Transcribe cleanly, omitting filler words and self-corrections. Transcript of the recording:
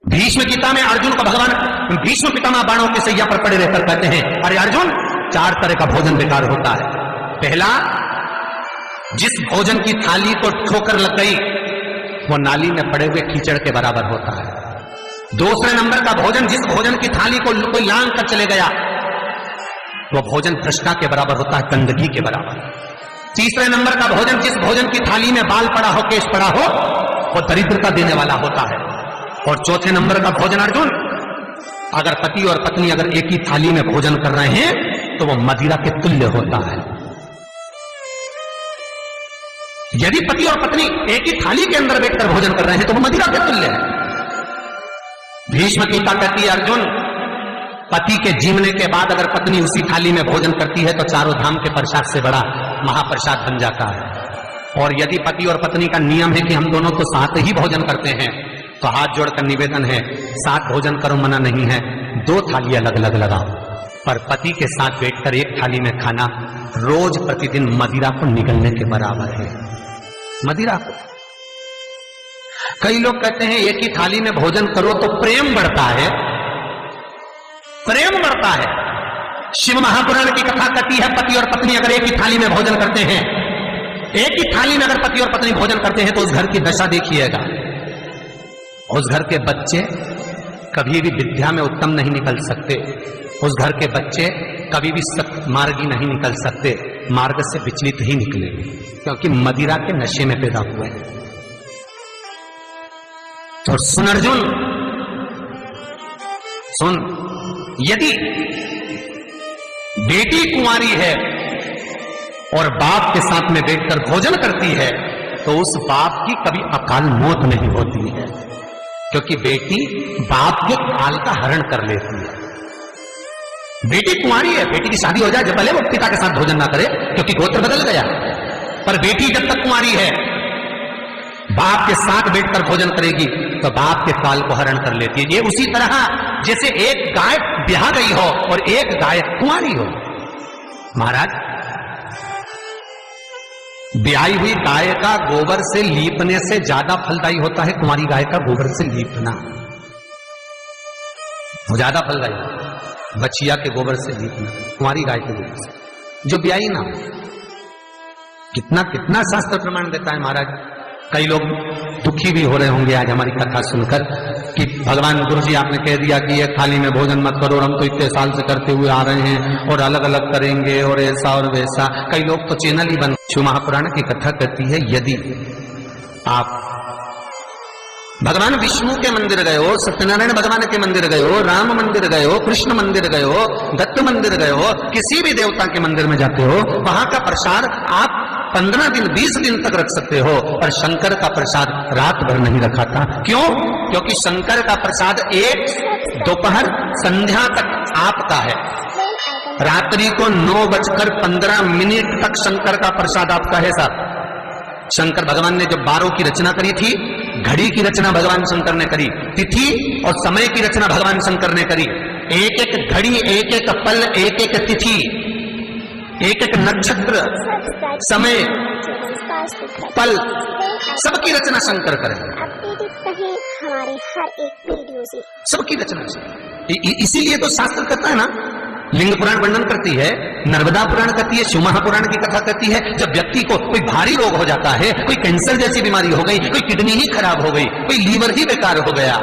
भीष्म गीता में अर्जुन को भगवान भीष्म पितामह बाणों के सैया पर पड़े रहकर कहते हैं, अरे अर्जुन, 4 तरह का भोजन बेकार होता है। पहला, जिस भोजन की थाली को ठोकर लग गई वो नाली में पड़े हुए कीचड़ के बराबर होता है। दूसरे नंबर का भोजन, जिस भोजन की थाली को कोई लांग कर चले गया वो भोजन भ्रष्टा के बराबर होता है, गंदगी के बराबर। तीसरे नंबर का भोजन, जिस भोजन की थाली में बाल पड़ा हो, केश पड़ा हो, वो दरिद्रता देने वाला होता है। और चौथे नंबर का भोजन अर्जुन, अगर पति और पत्नी अगर एक ही थाली में भोजन कर रहे हैं तो वो मदिरा के तुल्य होता है। यदि पति और पत्नी एक ही थाली के अंदर बैठकर भोजन कर रहे हैं तो वो मदिरा के तुल्य है। भीष्म गीता कहती है, अर्जुन, पति के जीवने के बाद अगर पत्नी उसी थाली में भोजन करती है तो चारों धाम के प्रसाद से बड़ा महाप्रसाद बन जाता है। और यदि पति और पत्नी का नियम है कि हम दोनों तो साथ ही भोजन करते हैं तो हाथ जोड़कर निवेदन है, साथ भोजन करो, मना नहीं है, 2 थाली अलग अलग लगाओ। पर पति के साथ बैठकर एक थाली में खाना रोज प्रतिदिन मदिरा को निगलने के बराबर है। मदिरा को कई लोग कहते हैं एक ही थाली में भोजन करो तो प्रेम बढ़ता है, प्रेम बढ़ता है। शिव महापुराण की कथा कहती है, पति और पत्नी अगर एक ही थाली में भोजन करते हैं, एक ही थाली में अगर पति और पत्नी भोजन करते हैं तो उस घर की दशा देखिएगा। उस घर के बच्चे कभी भी विद्या में उत्तम नहीं निकल सकते, उस घर के बच्चे कभी भी सत्मार्गी नहीं निकल सकते, मार्ग से विचलित ही निकलेंगे, क्योंकि मदिरा के नशे में पैदा हुए हैं। तो सुन अर्जुन, सुन, यदि बेटी कुंवारी है और बाप के साथ में बैठकर भोजन करती है तो उस बाप की कभी अकाल मौत नहीं होती है, क्योंकि बेटी बाप के काल का हरण कर लेती है। बेटी कुंवारी है, बेटी की शादी हो जाए जब पहले वो पिता के साथ भोजन ना करे, क्योंकि गोत्र बदल गया। पर बेटी जब तक कुंवारी है, बाप के साथ बैठकर भोजन करेगी तो बाप के काल को हरण कर लेती है। ये उसी तरह जैसे एक गाय ब्याह गई हो और एक गाय कुंवारी हो। महाराज, ब्याही हुई गाय का गोबर से लीपने से ज्यादा फलदायी होता है कुंवारी गाय का गोबर से लीपना, वो ज्यादा फलदायी। बछिया के गोबर से लीपना, कुंवारी गाय के गोबर से जो ब्याही ना। कितना कितना शास्त्र प्रमाण देता है महाराज। कई लोग दुखी भी हो रहे होंगे आज हमारी कथा सुनकर कि भगवान गुरु जी आपने कह दिया कि एक थाली में भोजन मत करो, और हम तो इतने साल से करते हुए आ रहे हैं और अलग अलग करेंगे और ऐसा और वैसा। कई लोग तो चैनल ही बंद। शिव महापुराण की कथा कहती है, यदि आप भगवान विष्णु के मंदिर गए हो, सत्यनारायण भगवान के मंदिर गए हो, राम मंदिर गए हो, कृष्ण मंदिर गए हो, दत्त मंदिर गए हो, किसी भी देवता के मंदिर में जाते हो, वहां का प्रसाद आप 15 दिन 20 दिन तक रख सकते हो, पर शंकर का प्रसाद रात भर नहीं रखा था। क्यों? क्योंकि शंकर का प्रसाद एक दोपहर संध्या तक आपका है, रात्रि को 9:15 तक शंकर का प्रसाद आपका है साहब। शंकर भगवान ने जब 12 की रचना करी थी, घड़ी की रचना भगवान शंकर ने करी, तिथि और समय की रचना भगवान शंकर ने करी। एक एक घड़ी, एक एक पल, एक एक तिथि, एक एक नक्षत्र, समय, पल, सबकी रचना शंकर करे। हमारे हर एक वीडियो से सबकी रचना। इसीलिए तो शास्त्र कहता है ना, लिंग पुराण वर्णन करती है, नर्मदा पुराण कहती है, शिव महापुराण की कथा कहती है, जब व्यक्ति को कोई भारी रोग हो जाता है, कोई कैंसर जैसी बीमारी हो गई, कोई किडनी ही खराब हो गई, कोई लीवर ही बेकार हो गया,